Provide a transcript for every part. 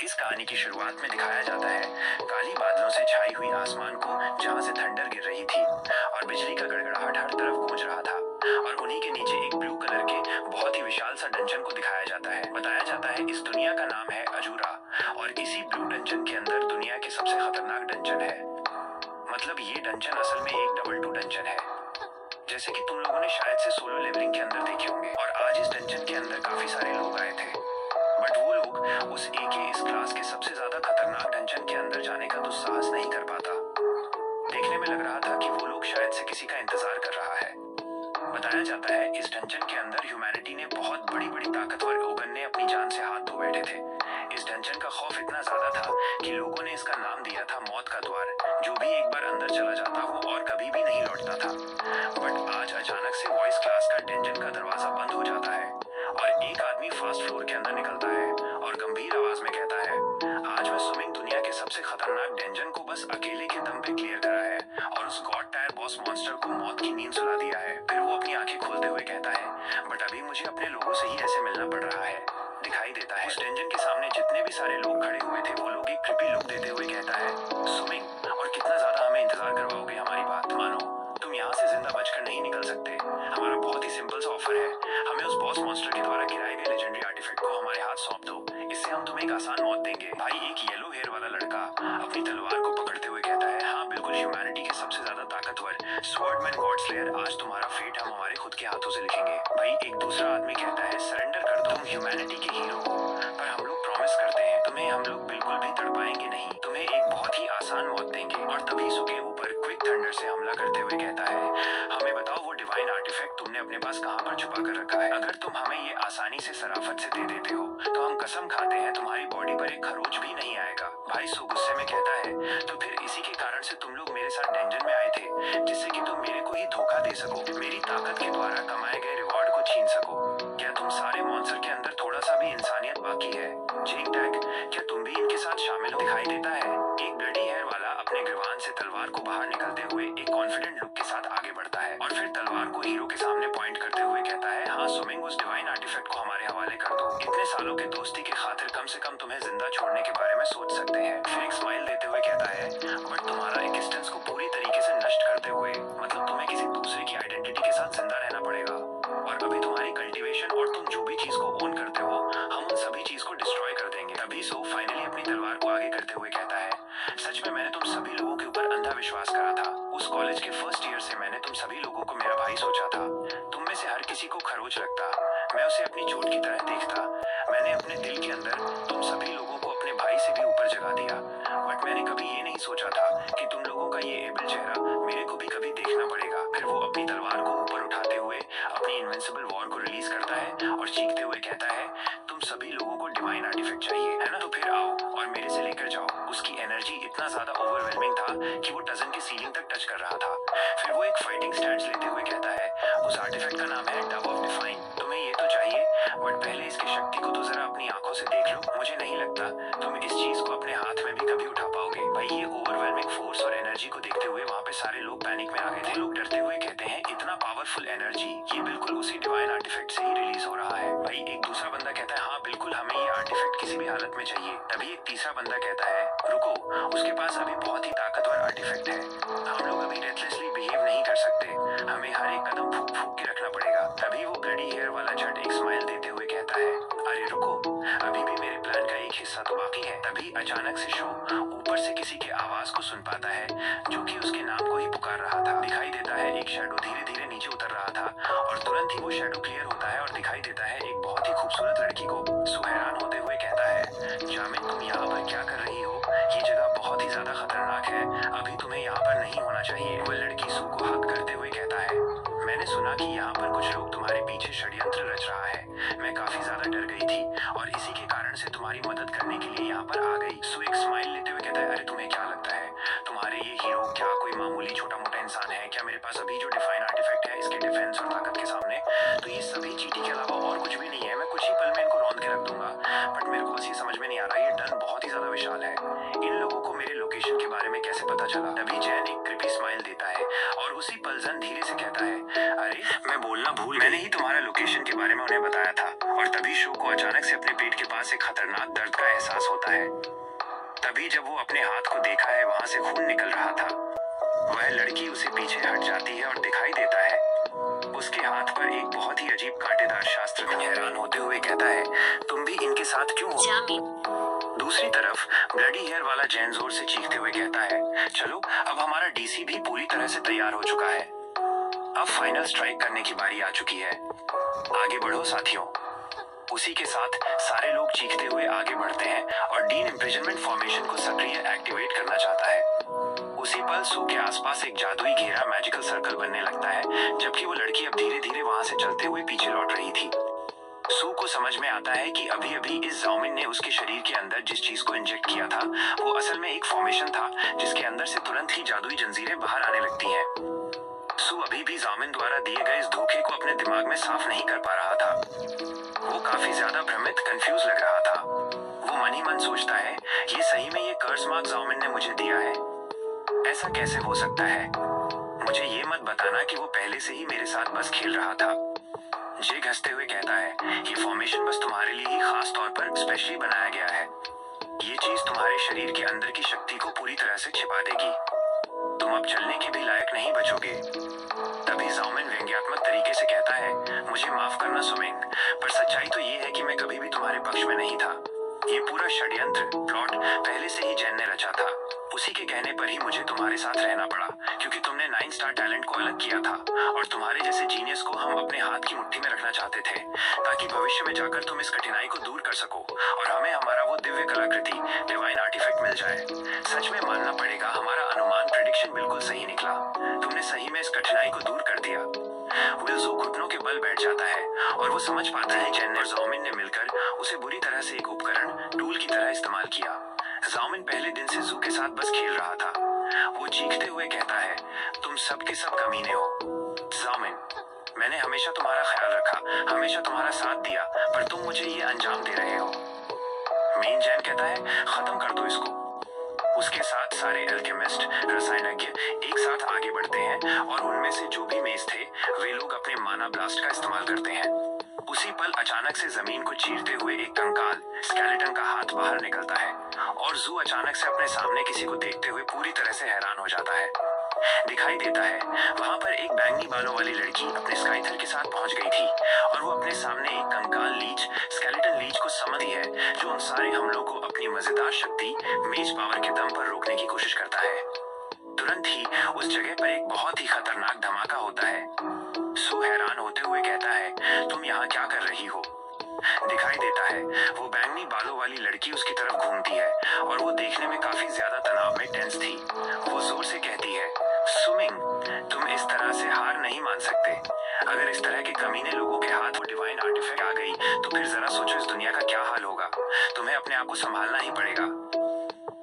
इस कहानी की शुरुआत में दिखाया जाता है काली बादलों से छाई हुई आसमान को, जहां से थंडर गिर रही थी और बिजली का गड़गड़ाहट हर तरफ गूंज रहा था। और उन्हीं के नीचे एक ब्लू कलर के बहुत ही विशाल सा डंजन को दिखाया जाता है। बताया जाता है इस दुनिया का नाम है अजूरा, और इसी ब्लू डंजन के अंदर दुनिया के सबसे खतरनाक डंजन है। मतलब ये डंजन असल में एक डबल टू डंजन है, जैसे कि तुम लोगों ने शायद से सोलो लेवलिंग के अंदर देखे होंगे। और आज इस डंजन के अंदर काफी सारे लोग आए थे, बट वो लोग उस एक ही इस क्लास के सबसे ज्यादा खतरनाक डंजन के अंदर जाने का दुस्साहस नहीं कर पाता। देखने में लग रहा था कि वो लोग शायद से किसी का इंतजार कर रहा है। बताया जाता है इस डंजन के अंदर ह्यूमैनिटी ने बहुत बड़ी बड़ी ताकतवर ओगन ने अपनी जान से हाथ धो बैठे थे। इस डंजन का खौफ इतना ज्यादा था कि लोगों ने इसका नाम दिया था मौत का द्वार। जो भी एक बार अंदर चला जाता वो और कभी भी नहीं लौटता था। बट आज अचानक से वॉइस क्लास का डंजन का दरवाजा बंद हो जाता है और एक आदमी फास्ट फ्लोर के अंदर निकलता है और गंभीर आवाज में कहता है, आज मैं स्विमिंग दुनिया के सबसे खतरनाक डंजन को बस अकेले के दम पे क्लियर करा है और उस गॉड टायर बॉस मॉन्स्टर को मौत की नींद सुला दिया है। फिर वो अपनी आंखें खोलते हुए कहता है, बट अभी मुझे अपने लोगों से ही ऐसे मिलना पड़ रहा है। दिखाई देता है उस डंजन के सामने जितने भी सारे लोग खड़े हुए थे वो लोग एक क्रिपी लुक देते हुए कहता है, स्विमिंग, और कितना ज्यादा हमें इंतजार करवाओगे? हमारी बात मानो, तुम यहाँ से जिंदा बचकर नहीं निकल सकते। हमारा बहुत ही सिंपल सा ऑफर है, हमें उस बॉस मॉन्स्टर के द्वारा गिराए गए लेजेंडरी आर्टिफैक्ट को हमारे हाथ सौंप दो, इससे हम तुम्हें एक आसान मौत देंगे। भाई एक येलो हेयर वाला लड़का अपनी तलवार को पकड़ते हुए कहता है, हाँ बिल्कुल, ह्यूमैनिटी के सबसे ज्यादा ताकतवर स्वॉर्डमैन गॉड स्लेयर, आज तुम्हारा फेट हम हमारे खुद के हाथों से लिखेंगे। भाई एक दूसरा आदमी कहता है, सरेंडर कर दो, तुम ह्यूमैनिटी के हीरो हो, पर हम लोग प्रॉमिस करते हैं तुम्हें हम लोग बिल्कुल भी तड़पाएंगे नहीं, तुम्हें एक बहुत ही आसान मौत देंगे। और तभी सुके ऊपर क्विक थंडर से हमला करते हुए कहता है, हमें बताओ वो डिवाइन आर्टिफैक्ट तुमने अपने पास कहां पर छुपा कर रखा है? अगर तुम हमें ये आसानी से सराफत से दे देते हो तो हम कसम खाते हैं तुम्हारी बॉडी पर एक खरोच भी नहीं आएगा। भाई सो गुस्से में कहता है, तो फिर इसी के कारण से तुम लोग मेरे साथ डंजन में आए थे, जिससे कि तुम मेरे को ही धोखा दे सको, मेरी ताकत के द्वारा कमाए गए रिवॉर्ड को छीन सको। क्या तुम सारे मॉन्स्टर के अंदर थोड़ा सा भी इंसानियत बाकी है? जेक टैग, क्या तुम भी इनके साथ शामिल हो? दिखाई देता है एक ब्लडी हेयर वाला अपने गिरवान से तलवार को बाहर निकलते हुए एक कॉन्फिडेंट लुक के साथ आगे बढ़ता है और फिर तलवार को हीरो के सामने पॉइंट करते हुए कहता है, हाँ स्विमिंग, उस डिवाइन आर्टिफैक्ट को हमारे हवाले कर दो। इतने सालों के दोस्ती की खातिर कम से कम तुम्हें जिंदा छोड़ने के बारे में सोच सकते हैं। फिर एक स्माइल देते हुए कहता है, बट तुम्हारा एक्जिस्टेंस को पूरी तरीके से नष्ट करते हुए, मतलब तुम्हें किसी दूसरे की आइडेंटिटी के साथ जिंदा रहना पड़ेगा, और अभी तुम्हारी कल्टीवेशन और तुम जो भी चीज को ओन करते हो हम उन सभी चीज को डिस्ट्रॉय कर देंगे। तभी सो फाइनली अपनी तलवार को आगे करते हुए कहता है, सच में मैंने तुम सभी लोगों के ऊपर अंधा विश्वास करा था। उस कॉलेज के फर्स्ट ईयर से मैंने तुम सभी लोगों को मेरा भाई सोचा था। तुम में से हर किसी को खरोच लगता, मैं उसे अपनी चोट की तरह देखता। मैंने अपने दिल के अंदर तुम सभी लोगों को अपने भाई से भी ऊपर जगा दिया, बट मैंने कभी ये नहीं सोचा था कि तुम लोगों का ये एबल चेहरा मेरे को भी कभी देखना पड़ेगा। फिर वो अपनी तलवार को ऊपर उठाते हुए अपनी इनविंसिबल वॉर को रिलीज करता है और चीखते हुए कहता है, तुम सभी लोगों को डिवाइन आर्टिफैक्ट चाहिए है ना, तो फिर आओ और मेरे से लेकर जाओ। उसकी एनर्जी इतना ज्यादा ओवरवेलमिंग था कि वो डजन की सीलिंग तक टच कर रहा था। फिर वो एक फाइटिंग स्टैंड लेते हुए कहता है, उस आर्टिफैक्ट का नाम है डव ऑफ डिफाइन, तुम्हें ये तो चाहिए, बट पहले इसकी शक्ति को तो जरा अपनी आंखों से देख लो। मुझे नहीं लगता तुम इस चीज को अपने हाथ में भी कभी उठा पाओगे। भाई ये ओवरवेलमिंग फोर्स और एनर्जी को देखते हुए वहाँ पे सारे लोग पैनिक में आ गए थे। लोग डरते हुए कहते हैं, इतना पावरफुल एनर्जी, ये बिल्कुल उसी डिवाइन आर्टिफैक्ट से ही रिलीज हो रहा है। भाई एक दूसरा बंदा कहता है, हाँ बिल्कुल, हमें ये आर्टिफैक्ट किसी भी हालत में चाहिए। तभी एक तीसरा बंदा कहता है, रुको, उसके पास अभी बहुत ही ताकतवर आर्टिफैक्ट है, हम लोग अभी रेथलेसली बिहेव नहीं कर सकते, हमें हर एक कदम फूक फूक के रखना पड़ेगा। तभी वो ब्लडी हेयर वाला झट एक स्माइल देते हुए कहता है, अरे रुको, अभी भी मेरे प्लान का एक हिस्सा तो बाकी है। तभी अचानक से शो ऊपर से किसी की आवाज को सुन पाता है जो कि उसके नाम को ही पुकार रहा था। दिखाई देता है एक शैडो धीरे धीरे नीचे उतर रहा था और तुरंत ही वो शैडो क्लियर होता है और दिखाई देता है एक बहुत ही खूबसूरत लड़की को। सो हैरान होते हुए कहता है, जामिन तुम यहाँ पर क्या कर रही हो? ये जगह बहुत ही ज्यादा खतरनाक है, अभी तुम्हें यहाँ पर नहीं होना चाहिए। वह लड़की सू को हक करते हुए कहता है, मैंने सुना कि यहाँ पर कुछ लोग तुम्हारे पीछे षड्यंत्र रच रहा है, मैं काफी ज्यादा डर गई थी और इसी के कारण से तुम्हारी मदद करने के लिए यहाँ पर आ गई। सो एक स्माइल लेते हुए कहता है, अरे तुम्हें क्या लगता है तुम्हारे ये हीरो क्या कोई मामूली छोटा मोटा इंसान है? क्या मेरे पास अभी जो डिफाइन आर्टिफैक्ट है इसके डिफेंस और ताकत के सामने तो ये सभी चीटी के अलावा और कुछ भी नहीं है, मैं कुछ ही पल में इनको रौंद के रख दूंगा। बट मेरे को बस ये समझ में नहीं आ रहा, ये डन बहुत ही ज्यादा विशाल है, इन लोगों को मेरे लोकेशन लोकेशन के बारे में कैसे पता चला? तभी जैन एक क्रिपी स्माइल देता है और उसी पल जन धीरे से कहता है, अरे मैं बोलना भूल, मैंने ही तुम्हारा लोकेशन के बारे में उन्हें बताया था। और तभी शो को अचानक से अपने पेट के पास एक खतरनाक दर्द का एहसास होता है। तभी जब वो अपने हाथ को देखा है, वहां से खून निकल रहा था। वह लड़की उसे पीछे हट जाती है और दिखाई देता है उसके हाथ पर एक बहुत ही अजीब कांटेदार शास्त्र था। हैरान होते हुए कहता है, तुम भी इनके साथ क्यों हो? दूसरी तरफ ब्लडी हेयर वाला जैन जोर से चीखते हुए कहता है, चलो अब हमारा डीसी भी पूरी तरह से तैयार हो चुका है। अब फाइनल स्ट्राइक करने की बारी आ चुकी है। आगे बढ़ो साथियों। उसी के साथ सारे लोग चीखते हुए आगे बढ़ते हैं और डीन इम्प्रिजनमेंट फॉर्मेशन को सक्रिय एक्टिवेट करना चाहता है। उसी पल सू के आसपास एक जादुई घेरा मैजिकल सर्कल बनने लगता है, जबकि वो लड़की अब धीरे धीरे वहां से चलते हुए पीछे लौट रही थी। सू को समझ में आता है कि अभी अभी इस जाओमिन ने उसके शरीर के अंदर जिस चीज को इंजेक्ट किया था वो असल में एक फॉर्मेशन था, जिसके अंदर से तुरंत ही जादुई जंजीरें बाहर आने लगती हैं। सू अभी भी जाओमिन द्वारा दिए गए इस धोखे को अपने दिमाग में साफ नहीं कर पा रहा था। वो काफी ज्यादा भ्रमित, कंफ्यूज लग रहा था। वो मन ही मन सोचता है, ये सही में ये कर्ज मार्क जाओमिन ने मुझे दिया है? ऐसा कैसे हो सकता है? मुझे ये मत बताना कि वो पहले से ही मेरे साथ बस खेल रहा था। जे घसते हुए कहता है, ये फॉर्मेशन बस तुम्हारे लिए ही खास तौर पर स्पेशली बनाया गया है। ये चीज तुम्हारे शरीर के अंदर की शक्ति को पूरी तरह से छिपा देगी। तुम अब चलने के भी लायक नहीं बचोगे। तभी जाओमिन व्यंग्यात्मक तरीके से कहता है, मुझे माफ करना सुमिंग, पर सच्चाई तो ये है कि मैं कभी भी तुम्हारे पक्ष में नहीं था। ये पूरा षड्यंत्र प्लॉट पहले से ही जैन ने रचा था। उसी के कहने पर ही मुझे तुम्हारे साथ रहना पड़ा, क्योंकि तुमने 9 स्टार टैलेंट को अलग किया था और तुम्हारे जैसे जीनियस को हम अपने हाथ की मुट्ठी में रखना चाहते थे, ताकि भविष्य में जाकर तुम इस कठिनाई को दूर कर सको और हमें हमारा वो दिव्य कलाकृति डिवाइन आर्टिफैक्ट मिल जाए। सच में मानना पड़ेगा, हमारा अनुमान प्रेडिक्शन बिल्कुल सही निकला। तुमने सही में इस कठिनाई को दूर कर दिया। विल्सो घुटनों के बल बैठ जाता है और वो समझ पाता है जैन और जाओमिन ने मिलकर उसे बुरी तरह से एक उपकरण टूल की तरह इस्तेमाल किया। जाओमिन पहले दिन से जू के साथ बस खेल रहा था। वो चीखते हुए कहता है, तुम सब के सब कमीने हो। जाओमिन, मैंने हमेशा तुम्हारा ख्याल रखा, हमेशा तुम्हारा साथ दिया, पर तुम मुझे ये अंजाम दे रहे हो। मेन जैन कहता है, खत्म कर दो इसको। उसके साथ सारे एल्केमिस्ट, रसायनज्ञ एक साथ आगे बढ़ते हैं और उनमें से जो भी मेज थे वे लोग अपने माना ब्लास्ट का इस्तेमाल करते हैं। उसी पल अचानक से जमीन को चीरते हुए एक कंकाल स्केलेटन का हाथ बाहर निकलता है और जू अचानक से अपने सामने किसी को देखते हुए पूरी तरह से हैरान हो जाता है। दिखाई देता है वहां पर एक बैंगनी बालों वाली लड़की अपने स्काइथर के साथ पहुंच गई थी और वो अपने सामने एक कंकाल लीच स्केलेटन लीच को समझती है, जो उन सारे हमलों को अपनी मजेदार शक्ति मेज पावर के दम पर रोकने की कोशिश करता है। तुरंत ही उस जगह पर एक बहुत ही खतरनाक धमाका होता है। सू हैरान होते हुए कहता है, तुम यहाँ क्या कर रही हो? दिखाई देता है वो बैंगनी बालों वाली लड़की उसकी तरफ घूमती है और वो देखने में काफी ज्यादा तनाव में टेंस थी। वो जोर से कहती है, सुमिंग, तुम इस तरह से हार नहीं मान सकते। अगर इस तरह के कमीने लोगों के हाथ वो डिवाइन आर्टिफैक्ट आ गई तो फिर जरा सोचो इस दुनिया का क्या हाल होगा। तुम्हें अपने आप को संभालना ही पड़ेगा।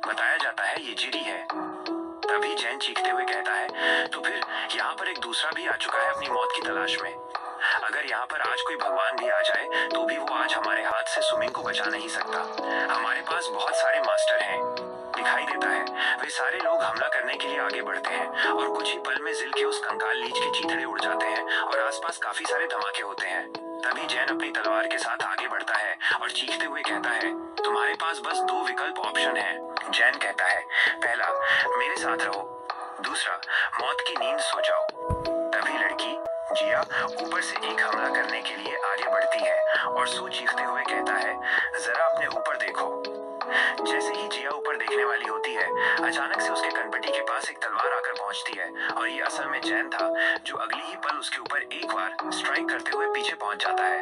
बताया जाता है ये जिरी है। तभी जैन चीखते हुए कहता है, तो फिर यहाँ पर एक दूसरा भी आ चुका है अपनी मौत की तलाश में। अगर यहाँ पर आज कोई भगवान भी आ जाए तो भी वो आज हमारे हाथ से सुमिंग को बचा नहीं सकता। हमारे पास बहुत सारे मास्टर हैं। दिखाई देता है वे सारे लोग हमला करने के लिए आगे बढ़ते हैं और कुछ ही पल में जिल के उस कंकाल लीच के चीथड़े उड़ जाते हैं और आसपास काफी सारे धमाके होते हैं। तभी जैन अपनी तलवार के साथ आगे बढ़ता है और चीखते हुए कहता है, तुम्हारे पास बस 2 विकल्प ऑप्शन हैं। जैन कहता है, पहला, मेरे साथ रहो, दूसरा, मौत की नींद सो जाओ। तभी लड़की जिया ऊपर से एक हमला करने के लिए आगे बढ़ती है और सू चीखते हुए कहता है, जरा अपने ऊपर देखो। जैसे ही जिया ऊपर देखने वाली होती है, अचानक से उसके कनपटी के पास एक तलवार आकर पहुंचती है और ये असल में जैन था, जो अगली ही पल उसके ऊपर एक बार स्ट्राइक करते हुए पीछे पहुंच जाता है।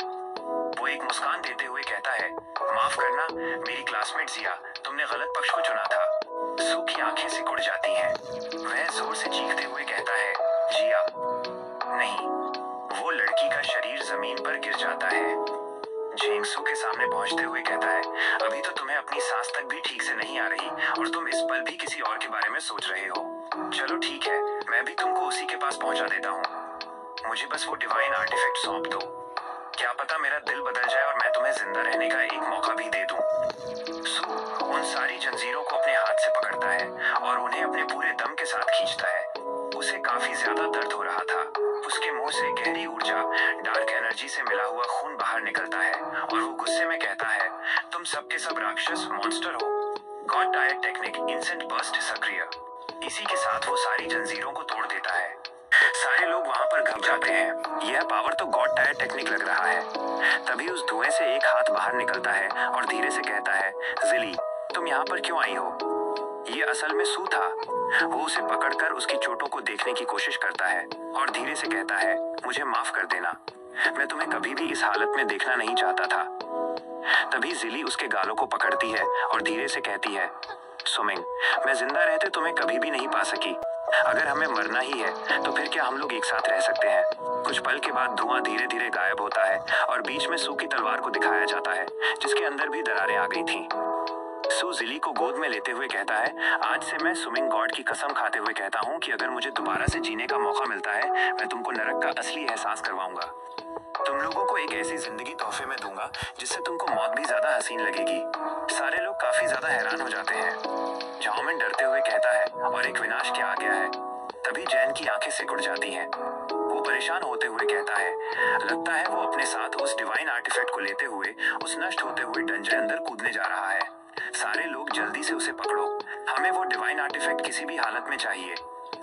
वो एक मुस्कान देते हुए कहता है, माफ करना मेरी क्लासमेट जिया, तुमने गलत पक्ष को चुना था। सू की आंखें सिकुड़ जाती हैं। वह जोर से चीखते हुए कहता है, जिया नहीं। वो लड़की का शरीर जमीन पर गिर जाता है। झेंगसू के सामने पहुंचते हुए कहता है, अभी तो तुम्हें अपनी सांस तक भी ठीक से नहीं आ रही और तुम इस पल भी किसी और के बारे में सोच रहे हो। चलो ठीक है, मैं भी तुमको उसी के पास पहुंचा देता हूँ। मुझे बस वो डिवाइन आर्टिफैक्ट सौंप दो। क्या पता मेरा दिल बदल जाए और मैं तुम्हें जिंदा रहने का एक मौका भी दे दूं। सू उन सारी जंजीरों को अपने हाथ से पकड़ता है और एनर्जी से मिला हुआ खून बाहर निकलता है और वो गुस्से में कहता है, तुम सब के सब राक्षस मॉन्स्टर हो। गॉड टायर टेक्निक इंसेंट बर्स्ट सक्रिय। इसी के साथ वो सारी जंजीरों को तोड़ देता है। सारे लोग वहां पर घबरा जाते हैं। यह पावर तो गॉड टायर टेक्निक लग रहा है। तभी उस धुएं से एक हाथ बाहर निकलता है और धीरे से कहता है, जिली तुम यहाँ पर क्यों आई हो? ये असल में सू था। वो उसे पकड़कर उसकी चोटों को देखने की कोशिश करता है और धीरे से कहता है, मुझे माफ कर देना, मैं तुम्हें कभी भी इस हालत में देखना नहीं चाहता था। तभी जिली उसके गालों को पकड़ती है और धीरे से कहती है, सुमिंग, मैं जिंदा रहते तुम्हें कभी भी नहीं पा सकी। अगर हमें मरना ही है तो फिर क्या हम लोग एक साथ रह सकते हैं? कुछ पल के बाद धुआं धीरे धीरे गायब होता है और बीच में सू की तलवार को दिखाया जाता है, जिसके अंदर भी दरारें आ गई थीं। सू जिली को गोद में लेते हुए कहता है, आज से मैं स्विमिंग गॉड की कसम खाते हुए कहता हूँ कि अगर मुझे दोबारा से जीने का मौका मिलता है, मैं तुमको नरक का असली एहसास करवाऊंगा। तुम लोगों को एक ऐसी जिंदगी तोहफे में दूंगा जिससे तुमको मौत भी ज्यादा हसीन लगेगी। सारे लोग काफी ज्यादा हैरान हो जाते हैं। झाओमिन डरते हुए कहता है, और एक विनाश क्या आ गया है? तभी जैन की आंखें सिकुड़ जाती हैं। वो परेशान होते हुए कहता है, लगता है वो अपने साथ उस डिवाइन आर्टिफैक्ट को लेते हुए उस नष्ट होते हुए डंजन के अंदर कूदने जा रहा है। सारे लोग जल्दी से उसे पकड़ो, हमें वो डिवाइन आर्टिफैक्ट किसी भी हालत में चाहिए।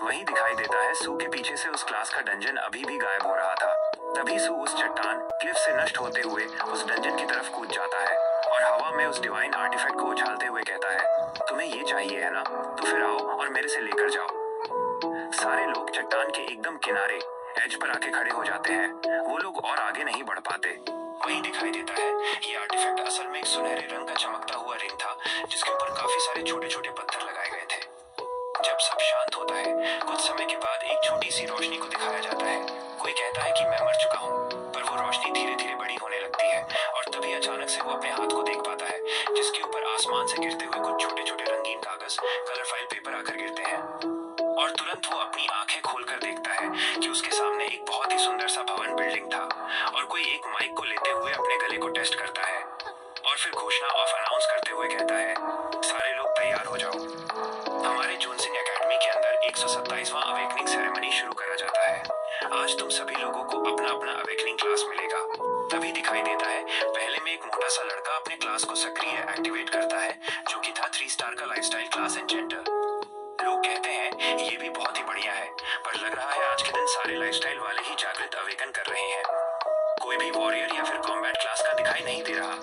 वहीं दिखाई देता है सू के पीछे से उस क्लास का डंजन अभी भी गायब हो रहा था। तभी सू उस चट्टान क्लिफ से नष्ट होते हुए उस डंजन की तरफ कूद जाता है और हवा में उस डिवाइन आर्टिफैक्ट को उछालते हुए कहता है, तुम्हें ये चाहिए है ना, तो फिर आओ और मेरे से लेकर जाओ। सारे लोग चट्टान के एकदम किनारे एज पर आके खड़े हो जाते हैं। वो लोग और आगे नहीं बढ़ पाते। वहीं दिखाई देता है ये आर्टिफैक्ट असल में एक सुनहरे रंग का चमकता हुआ रिंग था, जिसके ऊपर काफी सारे छोटे छोटे पत्थर लगाए गए थे। जब सब शांत होता है, कुछ समय के बाद एक छोटी सी रोशनी को दिखाया जाता है। कोई कहता है कि मैं मर चुका हूँ, पर वो रोशनी धीरे धीरे बड़ी होने लगती है और तभी अचानक से वो अपने हाथ को देख पाता है, जिसके ऊपर आसमान से गिरते हुए कुछ छोटे छोटे रंगीन कागज कलर फाइल पेपर आकर गिरते हैं। और तुरंत वो अपनी आंखें खोलकर देखता है कि उसके सामने एक बहुत ही सुंदर सा भवन बिल्डिंग था और कोई एक माइक को लेते हुए अपने गले को टेस्ट करता है और फिर घोषणा ऑफ अनाउंस करते हुए कहता है, सारे लोग तैयार हो जाओ। हमारे जूनसिंग एकेडमी के अंदर 127वां अवेकनिंग सेरेमनी शुरू करा जाता है। आज तुम सभी लोगों को अपना अपना अवेकनिंग क्लास मिलेगा। तभी दिखाई देता है पहले में एक मोटा सा लड़का अपने क्लास को सक्रिय एक्टिवेट करता है, जो कि था 3 स्टार का लाइफस्टाइल क्लास एन्चेंटर। लोग कहते हैं ये भी बहुत ही बढ़िया है, पर लग रहा है आज के दिन सारे लाइफस्टाइल वाले ही जागृत अवेकन कर रहे हैं। कोई भी वॉरियर या फिर कॉम्बैट क्लास का दिखाई नहीं दे रहा।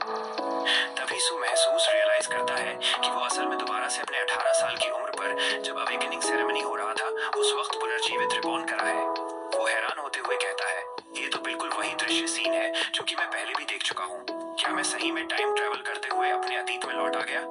तभी सू महसूस रियलाइज करता है कि वो असल में दोबारा से अपने 18 साल की उम्र पर जब अवेकनिंग सेरेमनी हो रहा था, उस वक्त पुनर्जीवित रिबॉर्न करा है। वो हैरान होते हुए कहता है, ये तो बिल्कुल वही दृश्य सीन है जो कि मैं पहले भी देख चुका हूँ। क्या मैं सही में टाइम ट्रेवल करते हुए अपने अतीत में लौट आ गया?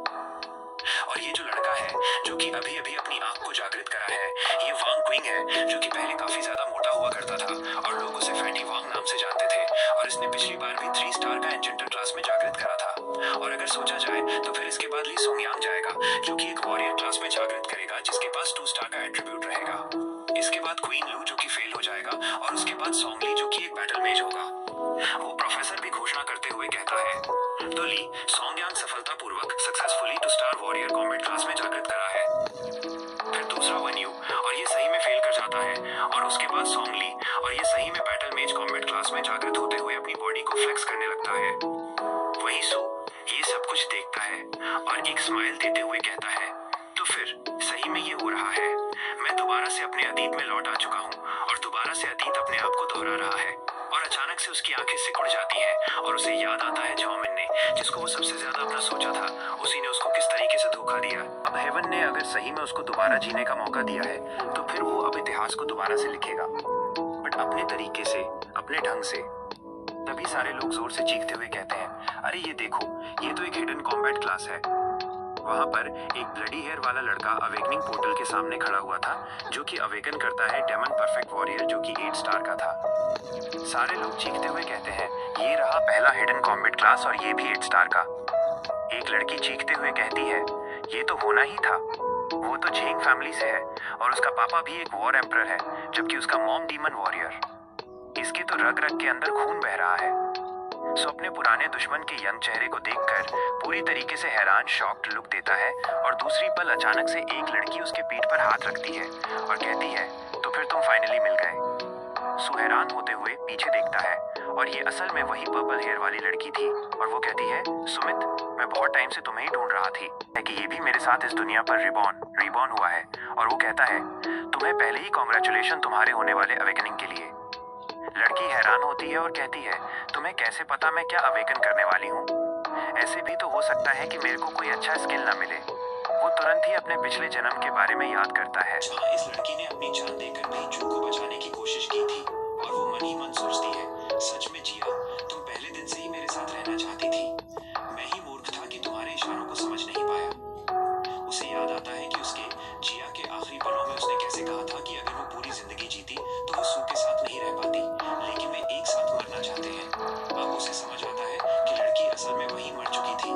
और ये जो लड़का है जो कि अभी अभी अपनी आंख को जागृत करा है, ये वांग क्विंग है, जो कि पहले काफी ज्यादा मोटा हुआ करता था और लोग उसे फैटी वांग नाम से जानते थे। और इसने पिछली बार भी 3 स्टार का एन्चेंटर क्लास में जागृत करा था। और अगर सोचा जाए तो फिर इसके बाद ली सोंगयांग जाएगा, जो कि एक वॉरियर क्लास में जागृत करेगा, जिसके पास 2 स्टार का एट्रीब्यूट रहेगा। इसके बाद क्वीन लू, जो कि फेल हो जाएगा, और उसके बाद सोंगली, जो कि एक बैटल मेज होगा। वो प्रोफेसर भी घोषणा करते हुए कहता है, तो ली सोंगयांग सफलतापूर्वक successfully 2 star warrior combat class में जागृत करा है। फिर दूसरा वन यू, और ये सही में फेल कर जाता है। और उसके बाद सोंगली, और ये सही में बैटल मेज कॉम्बैट क्लास में जागृत होते हुए अपनी बॉडी को फ्लेक्स करने लगता है। वही सू ये सब कुछ देखता है और एक स्माइल देते हुए कहता है, तो फिर सही में ये हो रहा है। मैं दोबारा से अपने अतीत में लौट आ चुका हूँ और दोबारा से अतीत अपने आप को दोहरा रहा है। और अचानक से उसकी आंखें सिकुड़ जाती हैं और उसे याद आता है झाओमिन ने, जिसको वो सबसे ज्यादा अपना सोचा था, उसी ने उसको किस तरीके से धोखा दिया। अब हेवन ने अगर सही में उसको दोबारा जीने का मौका दिया है, तो फिर वो अब इतिहास को दोबारा से लिखेगा, बट अपने तरीके से, अपने ढंग से। तभी सारे लोग जोर से चीखते हुए कहते हैं, अरे ये देखो, ये तो एक हिडन कॉम्बैट क्लास है। वहां पर एक ब्लडी हेयर वाला लड़का अवेकनिंग पोर्टल के सामने खड़ा हुआ था, जो कि अवेकन करता है डेमन परफेक्ट वॉरियर, जो कि 8 स्टार का था। सारे लोग चीखते हुए कहते हैं, ये रहा पहला हिडन कॉम्बैट क्लास और ये भी 8 स्टार का। एक लड़की चीखते हुए कहती है, ये तो होना ही था, वो तो झेंग फैमिली से है और उसका पापा भी एक वॉर एम्परर है, जबकि उसका मॉम डीमन वॉरियर। इसके तो रग रग के अंदर खून बह रहा है। सो अपने पुराने दुश्मन के यंग चेहरे को देखकर पूरी तरीके से हैरान शॉक्ड लुक देता है और दूसरी पल अचानक से एक लड़की उसके पीठ पर हाथ रखती है और कहती है, तो फिर तुम फाइनली मिल गए। सू हैरान होते हुए पीछे देखता है और ये असल में वही पर्पल हेयर वाली लड़की थी और वो कहती है, सुमित, मैं बहुत टाइम से तुम्हें ही ढूंढ रहा थी कि ये भी मेरे साथ इस दुनिया पर रिबॉर्न हुआ है। और वो कहता है, तुम्हें पहले ही कॉन्ग्रेचुलेशन तुम्हारे होने वाले अवेकनिंग के लिए। लड़की हैरान होती है और कहती है, तुम्हें कैसे पता मैं क्या अवेकन करने वाली हूँ? ऐसे भी तो हो सकता है कि मेरे को कोई अच्छा स्किल ना मिले। वो तुरंत ही अपने पिछले जन्म के बारे में याद करता है जहाँ इस लड़की ने अपनी जान देकर भी जू को बचाने की कोशिश की थी। और वो मन ही मन सोचती है, सच में जिया, तुम पहले दिन से ही मेरे साथ रहना चाहती थी। मैं ही मूर्ख था कि तुम्हारे इशारों को समझ नहीं पाया। उसे याद आता है कि उसके जिया के आखिरी पलों में उसने कैसे कहा था कि अगर वो पूरी जिंदगी जीती तो वो सू के साथ नहीं रह पाती, लेकिन वे एक साथ मरना चाहते हैं। अब उसे समझ आता है कि लड़की असल में वही मर चुकी थी,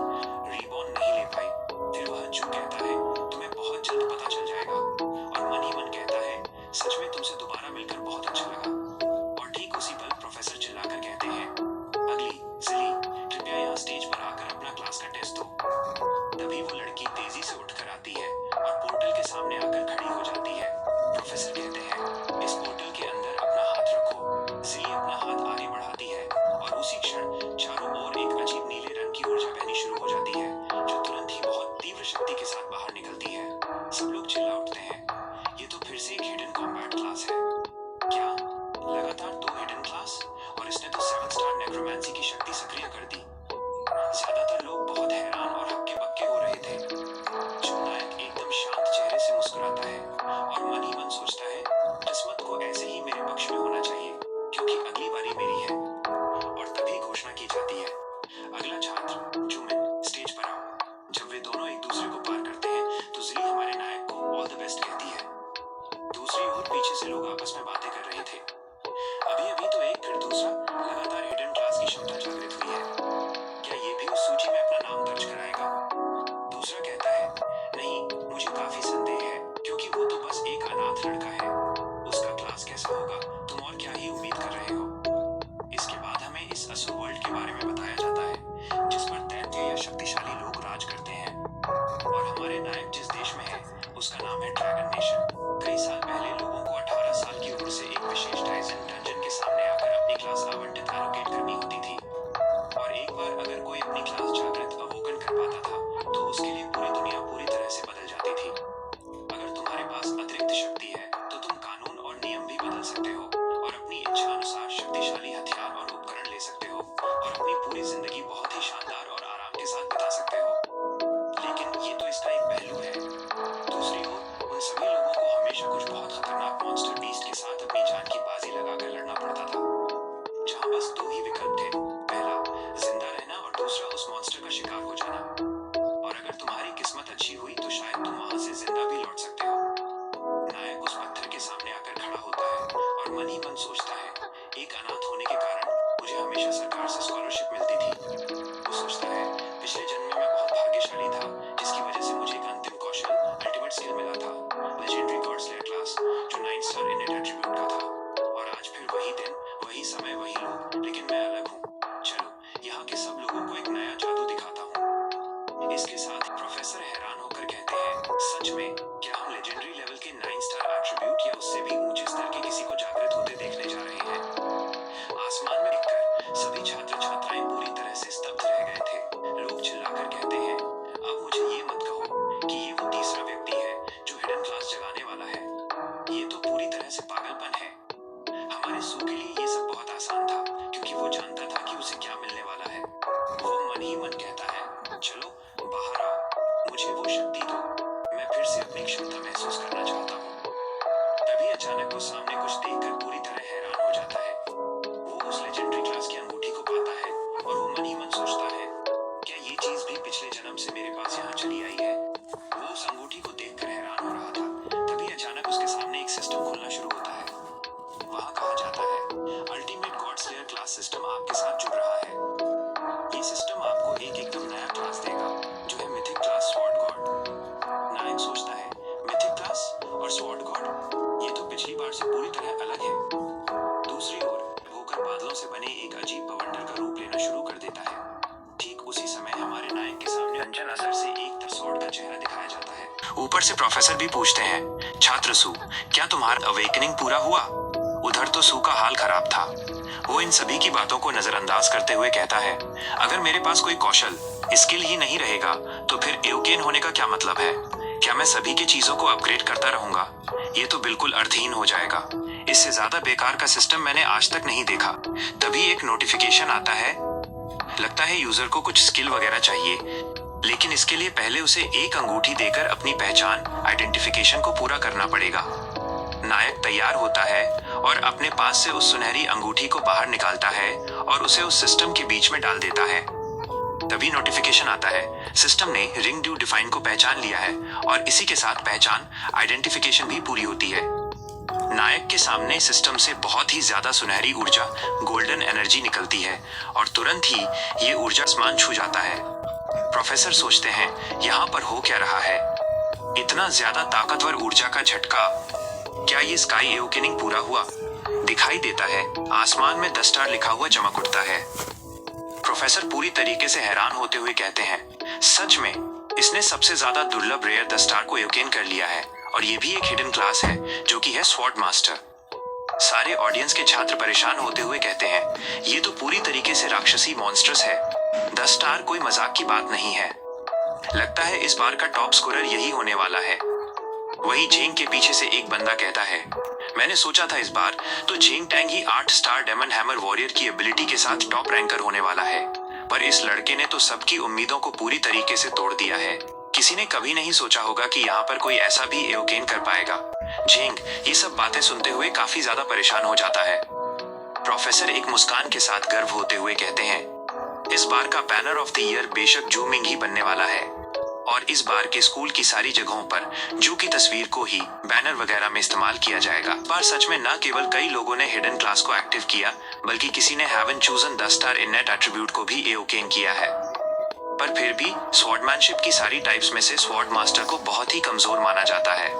रिबॉर्न नहीं ले पाई। फिर वह जू कहता है, तुम्हें बहुत जल्द पता चल जाएगा। और मन ही मन कहता है, सच में तुमसे दोबारा मिलकर बहुत अच्छा लगा। और ठीक उसी पल प्रोफेसर चिल्लाकर कहते हैं, अगली सिली, कृपया यहाँ स्टेज पर आकर अपना क्लास का टेस्ट दो। तभी वो लड़की तेजी से उठकर आती है और पोर्टल के सामने आकर खड़ी हो जाती है। प्रोफेसर कहते हैं, इस पोर्टल के अंदर अपना हाथ रखो। सिली अपना हाथ आगे बढ़ाती है और उसी क्षण चारों ओर एक अजीब नीले रंग की ऊर्जा बहनी शुरू हो जाती है, जो तुरंत ही बहुत तीव्र शक्ति के साथ बाहर निकलती है। सब लोग चिल्ला उठते हैं, ये तो फिर से एक हिडन कॉम्बैट क्लास है। क्या लगातार 2 हिडन क्लास? और इसने तो 7 स्टार नेक्रोमेंसी की शक्ति सक्रिय कर दी। ज्यादातर लोग बहुत हैरान और हक्के बक्के हो रहे थे। जो नायक एकदम शांत चेहरे से मुस्कुराता है और मन ही मन सोचता है, किस्मत को ऐसे ही मेरे पक्ष में होना चाहिए, क्योंकि अगली बारी मेरी है। और तभी घोषणा की जाती है, अगला छात्र जूमिन, स्टेज पर आओ। जब वे दोनों एक दूसरे को पार करते हैं तो जिली हमारे नायक को ऑल द बेस्ट कहती है। दूसरी ओर पीछे से लोग आपस में बातें कर रहे थे। अभी तो एक फिर दूसरा, लगातार हिडन क्लास की क्षमता जागृत हुई है। क्या ये भी उस सूची में अपना नाम दर्ज कराएगा? दूसरा कहता है, नहीं, मुझे काफी संदेह है, क्योंकि वो तो बस एक अनाथ लड़का है। उसका क्लास कैसा होगा? तुम और क्या ही उम्मीद कर रहे हो? इसके बाद हमें इस असुर वर्ल्ड के बारे में बताया जाता है, जिस पर दैत्य या शक्तिशाली लोग राज करते हैं। और हमारे नायक जिस देश में है, उसका नाम है ड्रैगन नेशन। कई साल पहले लोगों को 18 साल की उम्र से एक विशेष टाइजन डंजन के सामने आकर अपनी क्लास आवंटित एलोकेट करनी होती थी। और एक बार अगर कोई अपनी क्लास जागृत अवलोकन कर पाता था तो उसके लिए पूरी दुनिया पूरी तरह से बदल जाती थी। अगर तुम्हारे पास अतिरिक्त शक्ति है तो तुम कानून और नियम भी बदल सकते हो और अपनी इच्छा अनुसार शक्तिशाली हथियार और उपकरण ले सकते हो और अपनी पूरी जिंदगी बहुत ही शानदार और आराम के साथ बिता सकते हो। लेकिन ये तो इसका एक पहलू है। दूसरी ओर उन सभी लोगों को हमेशा कुछ बहुत खतरनाक मॉन्स्टर बीस्ट के साथ अपनी जान की बाजी लगाकर लड़ना पड़ता था, जहाँ बस 2 ही विकल्प थे, पहला जिंदा रहना और दूसरा उस मॉन्स्टर का शिकार हो जाना। और अगर तुम्हारी किस्मत अच्छी हुई तो शायद तुम वहां से जिंदा भी लौट सकते हो। नायक उस पत्थर के सामने आकर खड़ा होता है और मन ही मन सोचता है, एक अनाथ होने के कारण मुझे हमेशा सरकार से स्कॉलरशिप मिलती थी। वो सोचता है, पिछले जन्म में मैं बहुत भाग्यशाली था, जिसकी वजह से मुझे एक अंतिम कौशल अल्टीमेट स्किल मिला था, लेजेंडरी गॉड स्लेयर क्लास, जो 9 स्टार इनेट एट्रीब्यूट का था। और आज फिर वही दिन, वही समय, वही लोग, लेकिन मैं अलग हूँ। चलो यहाँ के सब लोगों को एक नया जादू दिखाता हूँ। इसके साथ ही प्रोफेसर हैरान होकर कहते हैं, सच में क्या हम लेजेंडरी लेवल के 9 स्टार एट्रीब्यूट या उससे भी ऊंचे स्तर के किसी को जागृत होते देखने जा रहे हैं? आसमान में देखकर सभी छात्र छात्राएं पूरी तरह से स्तब्ध रह गए थे। लोग चिल्लाकर कहते हैं, अब मुझे ये मत कहो कि ये वो तीसरा व्यक्ति है जो हिडन क्लास जगाने वाला है। ये तो पूरी तरह से पागलपन है। हमारे सू के लिए ये सब बहुत आसान था, क्योंकि वो जानता था कि उसे क्या मिलने वाला है। वो मन ही मन कहता है, चलो बाहर आओ, मुझे वो शक्ति दो, मैं फिर से अपनी क्षमता महसूस करना चाहता हूँ। तभी अचानक वो सामने कुछ देखकर पूरी तरह हैरान हो जाता है। वो उस लेजेंडरी क्लास की अंगूठी को पाता है और वो मन ही मन सोचता है, क्या ये चीज भी पिछले जन्म से मेरे पास यहाँ चली आई है? वो उस अंगूठी को देखकर हैरान हो रहा था। तभी अचानक उसके सामने एक सिस्टम खुलना शुरू होता है। वहाँ कहा जाता है, ultimate God slayer class system आपके साथ जुड़ रहा है। ये सिस्टम आपको एक एकदम नया क्लास देगा, जो है मिथिक क्लास स्वॉर्ड गॉड। नायक सोचता है, मिथिक क्लास और स्वॉर्ड गॉड, ये तो पिछली बार से पूरी तरह अलग है। दूसरी ओर भूकर बादलों से बने एक अजीब बवंडर का रूप लेना शुरू कर देता है। ठीक उसी समय हमारे नायक के सामने अंजन असर से एक तरसोड़ का चेहरा दिखाया जाता है। ऊपर से प्रोफेसर भी पूछते हैं, छात्र सू, क्या तुम्हारा अवेकनिंग पूरा हुआ? उधर तो सू का हाल खराब था। वो इन सभी की बातों को नजरअंदाज करते हुए कहता है, अगर मेरे पास कोई कौशल, स्किल ही नहीं रहेगा तो फिर एवोकेन होने का क्या मतलब है? क्या मैं सभी की चीजों को अपग्रेड करता रहूंगा? ये तो बिल्कुल अर्थहीन हो जाएगा। इससे ज्यादा बेकार का सिस्टम मैंने आज तक नहीं देखा। तभी एक नोटिफिकेशन आता है, लगता है यूजर को कुछ स्किल वगैरह चाहिए, लेकिन इसके लिए पहले उसे एक अंगूठी देकर अपनी पहचान, आइडेंटिफिकेशन को पूरा करना पड़ेगा। नायक तैयार होता है और अपने पास से उस सुनहरी अंगूठी को बाहर निकालता है और उसे उस सिस्टम के बीच में डाल देता है। तभी नोटिफिकेशन आता है, सिस्टम ने रिंग ड्यू डिफाइन को पहचान लिया है और इसी के साथ पहचान, आइडेंटिफिकेशन भी पूरी होती है। नायक के सामने सिस्टम से बहुत ही ज्यादा सुनहरी ऊर्जा, गोल्डन एनर्जी निकलती है और तुरंत ही ये ऊर्जा आसमान छू जाता है। प्रोफेसर सोचते हैं, यहाँ पर हो क्या रहा है? इतना ज्यादा ताकतवर ऊर्जा का झटका, क्या ये स्काई एवोकेनिंग पूरा हुआ? दिखाई देता है, आसमान में 10 स्टार लिखा हुआ चमक उठता है। प्रोफेसर पूरी तरीके से हैरान होते हुए कहते हैं, सच में इसने सबसे ज्यादा दुर्लभ रेयर 10 स्टार को एवोकेन कर लिया है और ये भी एक हिडन क्लास है जो कि है स्वॉर्ड मास्टर। सारे ऑडियंस के छात्र परेशान होते हुए कहते हैं, ये तो पूरी तरीके से राक्षसी मॉन्स्टर्स है। 10 स्टार कोई मजाक की बात नहीं है। लगता है इस बार का टॉप स्कोरर यही होने वाला है। वही जेंग के पीछे से एक बंदा कहता है, मैंने सोचा था इस बार तो जेंग टैंग ही 8 स्टार डेमन हैमर वॉरियर की एबिलिटी के साथ टॉप रैंकर होने वाला है, पर इस लड़के ने तो सबकी उम्मीदों को पूरी तरीके से तोड़ दिया है। किसी ने कभी नहीं सोचा होगा कि यहाँ पर कोई ऐसा भी एवोकेन कर पाएगा। जेंग ये सब बातें सुनते हुए काफी ज्यादा परेशान हो जाता है। प्रोफेसर एक मुस्कान के साथ गर्व होते हुए कहते हैं, इस बार का बैनर ऑफ द ईयर बेशक जू मिंग ही बनने वाला है और इस बार के स्कूल की सारी जगहों पर जू की तस्वीर को ही बैनर वगैरह में इस्तेमाल किया जाएगा। पर सच में न केवल कई लोगों ने हिडन क्लास को एक्टिव किया, बल्कि किसी ने हैवन चूजन 10 स्टार इननेट एट्रीब्यूट को भी एवोकेन किया है। पर फिर भी स्वॉर्डमैनशिप की सारी टाइप्स में से स्वॉर्ड मास्टर को बहुत ही कमजोर माना जाता है।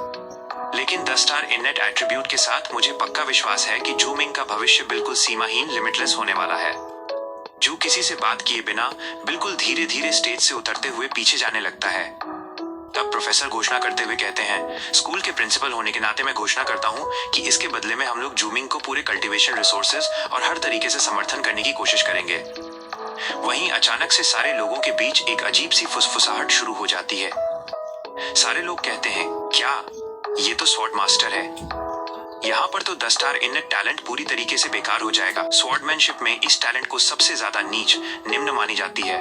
लेकिन 10 स्टार इननेट एट्रीब्यूट के साथ मुझे पक्का विश्वास है कि जू मिंग का भविष्य बिल्कुल सीमाहीन, लिमिटलेस होने वाला है। जू किसी से बात किए बिना बिल्कुल धीरे धीरे स्टेज से उतरते हुए पीछे जाने लगता है। तब प्रोफेसर घोषणा करते हुए कहते हैं, स्कूल के प्रिंसिपल होने के नाते मैं घोषणा करता हूँ कि इसके बदले में हम लोग जू मिंग को पूरे कल्टीवेशन रिसोर्सेज और हर तरीके से समर्थन करने की कोशिश करेंगे। वहीं अचानक से सारे लोगों के बीच एक अजीब सी फुसफुसाहट शुरू हो जाती है। सारे लोग कहते हैं, क्या ये तो स्वॉर्ड मास्टर है? यहाँ पर तो 10 स्टार इननेट टैलेंट पूरी तरीके से बेकार हो जाएगा। स्वॉर्डमैनशिप में इस टैलेंट को सबसे ज्यादा नीच, निम्न मानी जाती है,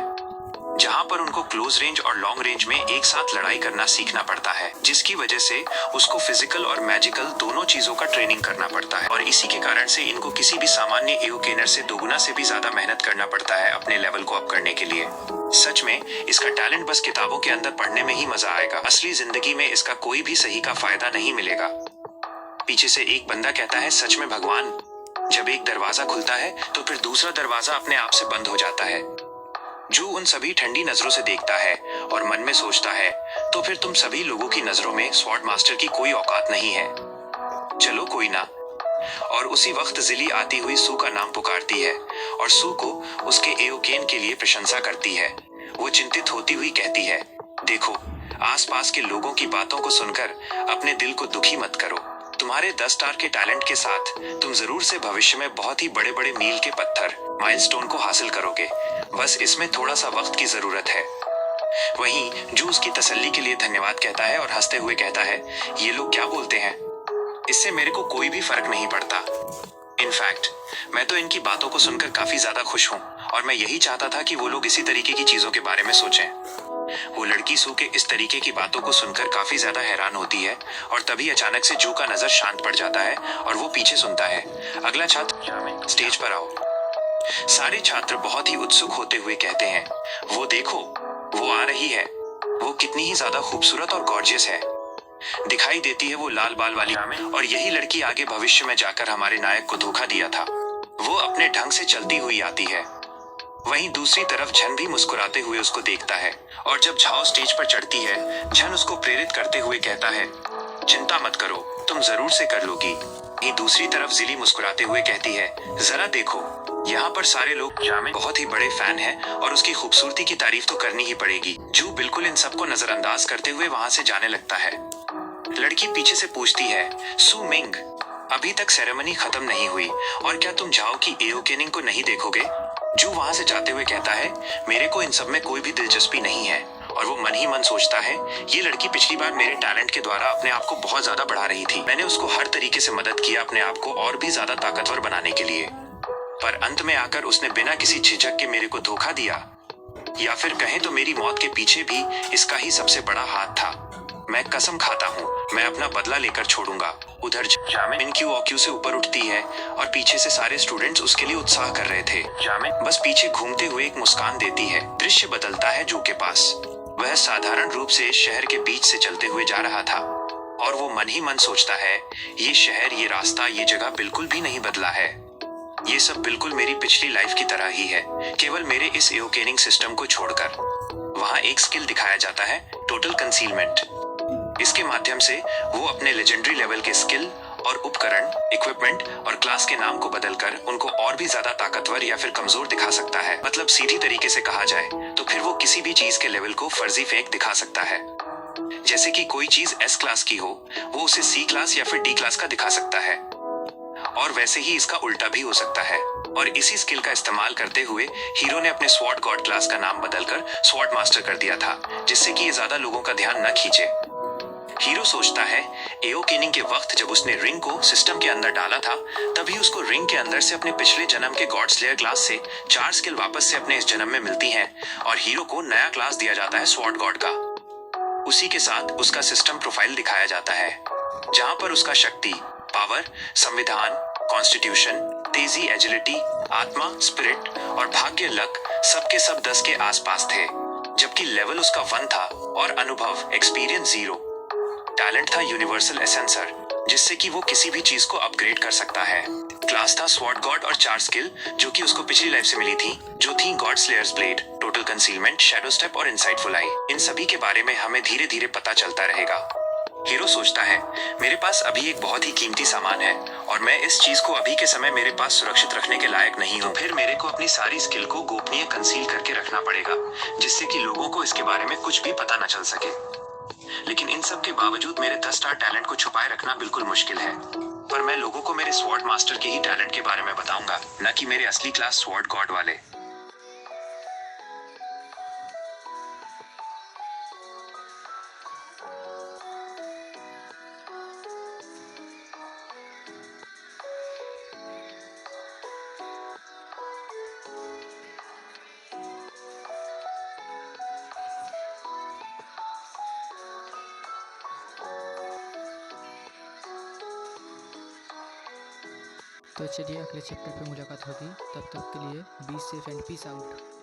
जहाँ पर उनको क्लोज रेंज और लॉन्ग रेंज में एक साथ लड़ाई करना सीखना पड़ता है, जिसकी वजह से उसको फिजिकल और मैजिकल दोनों चीजों का ट्रेनिंग करना पड़ता है और इसी के कारण से इनको किसी भी सामान्य एवोकेनर से दोगुना से भी ज्यादा मेहनत करना पड़ता है अपने लेवल को अप करने के लिए। सच में इसका टैलेंट बस किताबों के अंदर पढ़ने में ही मजा आएगा, असली जिंदगी में इसका कोई भी सही का फायदा नहीं मिलेगा। पीछे से एक बंदा कहता है, सच में भगवान, जब एक दरवाजा खुलता है तो फिर दूसरा दरवाजा अपने आप से बंद हो जाता है। जू उन सभी ठंडी नजरों से देखता है और मन में सोचता है, तो फिर तुम सभी लोगों की नजरों में स्वॉर्ड मास्टर की कोई औकात नहीं है। चलो कोई ना। और उसी वक्त जिली आती हुई सू का नाम पुकारती है और सू को उसके एवोकेन के लिए प्रशंसा करती है। वो चिंतित होती हुई कहती है, देखो, आसपास के लोगों की बातों को सुनकर अपने दिल को दुखी मत करो। तुम्हारे 10 स्टार के टैलेंट के साथ तुम जरूर से भविष्य में बहुत ही बड़े बड़े मील के पत्थर, माइलस्टोन को हासिल करोगे। बस इसमें थोड़ा सा वक्त की जरूरत है। वहीं जू उसकी तसल्ली के लिए धन्यवाद कहता है और हंसते हुए कहता है, ये लोग क्या बोलते हैं, इससे मेरे को कोई भी फर्क नहीं पड़ता। इनफैक्ट मैं तो इनकी बातों को सुनकर काफी ज्यादा खुश हूँ और मैं यही चाहता था कि वो लोग इसी तरीके की चीजों के बारे में सोचें। वो लड़की सू के इस तरीके की बातों को सुनकर काफी ज्यादा हैरान होती है और तभी अचानक से जू का नजर शांत पड़ जाता है और वो पीछे सुनता है, अगला छात्र स्टेज पर आओ। सारे छात्र बहुत ही उत्सुक होते हुए कहते हैं, वो देखो, वो आ रही है, वो कितनी ही ज्यादा खूबसूरत और गॉर्जियस है। दिखाई देती है वो लाल बाल वाली, और यही लड़की आगे भविष्य में जाकर हमारे नायक को धोखा दिया था। वो अपने ढंग से चलती हुई आती है। वहीं दूसरी तरफ झन भी मुस्कुराते हुए उसको देखता है और जब झाओ स्टेज पर चढ़ती है, झन उसको प्रेरित करते हुए कहता है, चिंता मत करो, तुम जरूर से कर लोगी। वहीं दूसरी तरफ जिली मुस्कुराते हुए कहती है, जरा देखो, यहाँ पर सारे लोग जामिन बहुत ही बड़े फैन हैं और उसकी खूबसूरती की तारीफ तो करनी ही पड़ेगी। जू बिल्कुल इन सबको नजरअंदाज करते हुए वहां से जाने लगता है। लड़की पीछे से पूछती है, सू मिंग, अभी तक सेरेमनी खत्म नहीं हुई और क्या तुम झाओ की एओकेनिंग को नहीं देखोगे? जू वहां से जाते हुए कहता है, मेरे को इन सब में कोई भी दिलचस्पी नहीं है। और वो मन ही मन सोचता है, ये लड़की पिछली बार मेरे टैलेंट के द्वारा अपने आप को बहुत ज्यादा बढ़ा रही थी। मैंने उसको हर तरीके से मदद किया अपने आप को और भी ज्यादा ताकतवर बनाने के लिए, पर अंत में आकर उसने बिना किसी झिझक के मेरे को धोखा दिया। या फिर कहें तो मेरी मौत के पीछे भी इसका ही सबसे बड़ा हाथ था। मैं कसम खाता हूँ, मैं अपना बदला लेकर छोड़ूंगा। उधर जामिन क्यू ऑक्यू से ऊपर उठती है और पीछे से सारे स्टूडेंट्स उसके लिए उत्साह कर रहे थे। जामिन बस पीछे घूमते हुए एक मुस्कान देती है। दृश्य बदलता है जू के पास। वह साधारण रूप से शहर के बीच से चलते हुए जा रहा था और वो मन ही मन सोचता है, ये शहर, ये रास्ता, ये जगह बिल्कुल भी नहीं बदला है। ये सब बिल्कुल मेरी पिछली लाइफ की तरह ही है, केवल मेरे इस एओकेनिंग सिस्टम को छोड़कर। वहां एक स्किल दिखाया जाता है, टोटल कंसीलमेंट। इसके माध्यम से वो अपने लेजेंडरी लेवल के स्किल और उपकरण, इक्विपमेंट और क्लास के नाम को बदलकर उनको और भी ज्यादा ताकतवर या फिर कमजोर दिखा सकता है। मतलब सीधी तरीके से कहा जाए तो फिर वो किसी भी चीज के लेवल को फर्जी फेंक दिखा सकता है। जैसे कि कोई चीज एस क्लास की हो, वो उसे सी क्लास या फिर डी क्लास का दिखा सकता है, और वैसे ही इसका उल्टा भी हो सकता है। और इसी स्किल का इस्तेमाल करते हुए हीरो ने अपने स्वॉर्ड गॉड क्लास का नाम बदलकर स्वॉर्ड मास्टर कर दिया था, जिससे कि ये ज्यादा लोगों का ध्यान न खींचे। हीरो सोचता है, एओकेनिंग के वक्त जब उसने रिंग को सिस्टम के अंदर डाला था, तभी उसको रिंग के अंदर से अपने पिछले जन्म के गॉड स्लेयर क्लास से 4 स्किल वापस से अपने इस जन्म में मिलती हैं और हीरो को नया क्लास दिया जाता है स्वॉर्ड गॉड का। उसी के साथ उसका सिस्टम प्रोफाइल दिखाया जाता है, जहां पर उसका शक्ति, पावर, संविधान, कॉन्स्टिट्यूशन, तेजी, एजिलिटी, आत्मा, स्पिरिट और भाग्य लक सबके सब 10 के आसपास थे, जबकि लेवल उसका 1 था और अनुभव, एक्सपीरियंस 0। टैलेंट था यूनिवर्सल एसेंसर, जिससे कि वो किसी भी चीज को अपग्रेड कर सकता है। क्लास था स्वॉर्ड गॉड और 4 स्किल जो कि उसको पिछली लाइफ से मिली थी, जो थी God slayers blade, total concealment, shadow step और इनसाइटफुल आई। इन सभी के बारे में हमें धीरे धीरे पता चलता रहेगा। हीरो सोचता है, मेरे पास अभी एक बहुत ही कीमती सामान है और मैं इस चीज को अभी के समय मेरे पास सुरक्षित रखने के लायक नहीं हूँ। फिर मेरे को अपनी सारी स्किल को गोपनीय कंसील करके रखना पड़ेगा, जिससे कि लोगों को इसके बारे में कुछ भी पता न चल सके। लेकिन इन सब के बावजूद मेरे 10 स्टार टैलेंट को छुपाए रखना बिल्कुल मुश्किल है। पर मैं लोगों को मेरे स्वॉर्ड मास्टर के ही टैलेंट के बारे में बताऊंगा, न कि मेरे असली क्लास स्वॉर्ड गॉड वाले। तो चलिए अगले चैप्टर पे मुलाकात होगी। तब तक के लिए be safe and peace out.